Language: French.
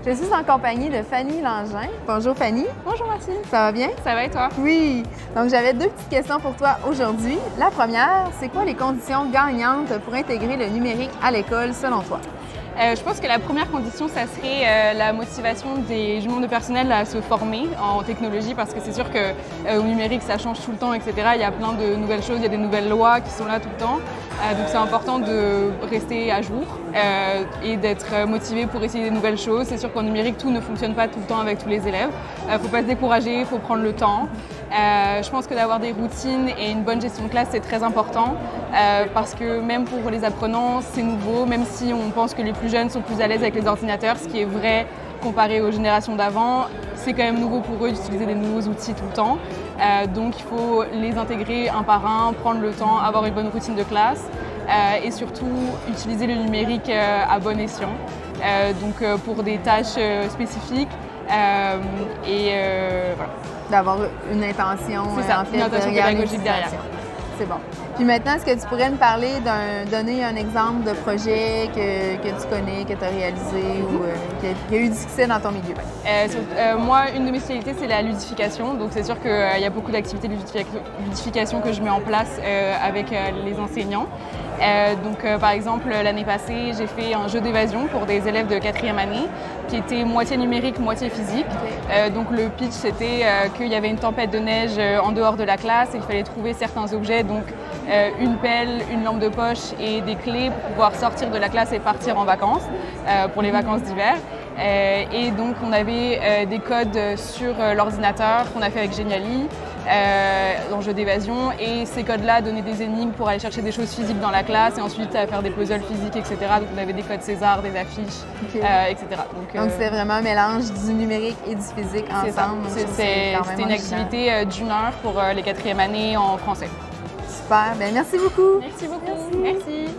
Je suis en compagnie de Fanny Langin. Bonjour Fanny. Bonjour Mathilde. Ça va bien? Ça va et toi? Oui. Donc j'avais deux petites questions pour toi aujourd'hui. La première, c'est quoi les conditions gagnantes pour intégrer le numérique à l'école selon toi? Je pense que la première condition, ça serait la motivation du monde de personnel à se former en technologie parce que c'est sûr qu'au numérique, ça change tout le temps, etc. Il y a plein de nouvelles choses, il y a des nouvelles lois qui sont là tout le temps. Donc c'est important de rester à jour et d'être motivé pour essayer des nouvelles choses. C'est sûr qu'en numérique, tout ne fonctionne pas tout le temps avec tous les élèves. Il ne faut pas se décourager, il faut prendre le temps. Je pense que d'avoir des routines et une bonne gestion de classe, c'est très important parce que même pour les apprenants, c'est nouveau, même si on pense que les plus jeunes sont plus à l'aise avec les ordinateurs, ce qui est vrai comparé aux générations d'avant, c'est quand même nouveau pour eux d'utiliser des nouveaux outils tout le temps. Donc il faut les intégrer un par un, prendre le temps, avoir une bonne routine de classe et surtout utiliser le numérique à bon escient. Donc pour des tâches spécifiques voilà. D'avoir une intention, c'est ça, en fait, une intention pédagogique derrière. C'est bon. Puis maintenant, est-ce que tu pourrais me parler donner un exemple de projet que tu connais, que tu as réalisé ou qui a eu du succès dans ton milieu? Moi, une de mes spécialités, c'est la ludification. Donc, c'est sûr qu'il y a beaucoup d'activités de ludification que je mets en place avec les enseignants. Par exemple, l'année passée, j'ai fait un jeu d'évasion pour des élèves de 4e année qui était moitié numérique, moitié physique. Okay. Donc, le pitch, c'était qu'il y avait une tempête de neige en dehors de la classe et qu'il fallait trouver certains objets, donc une pelle, une lampe de poche et des clés pour pouvoir sortir de la classe et partir en vacances pour les vacances d'hiver. Et donc, on avait des codes sur l'ordinateur qu'on a fait avec Geniali dans le jeu d'évasion. Et ces codes-là donnaient des énigmes pour aller chercher des choses physiques dans la classe et ensuite faire des puzzles physiques, etc. Donc, on avait des codes César, des affiches, etc. Donc, c'est vraiment un mélange du numérique et du physique ensemble. C'était une activité d'1 heure pour les 4e années en français. Super. Bien, merci beaucoup. Merci beaucoup. Merci.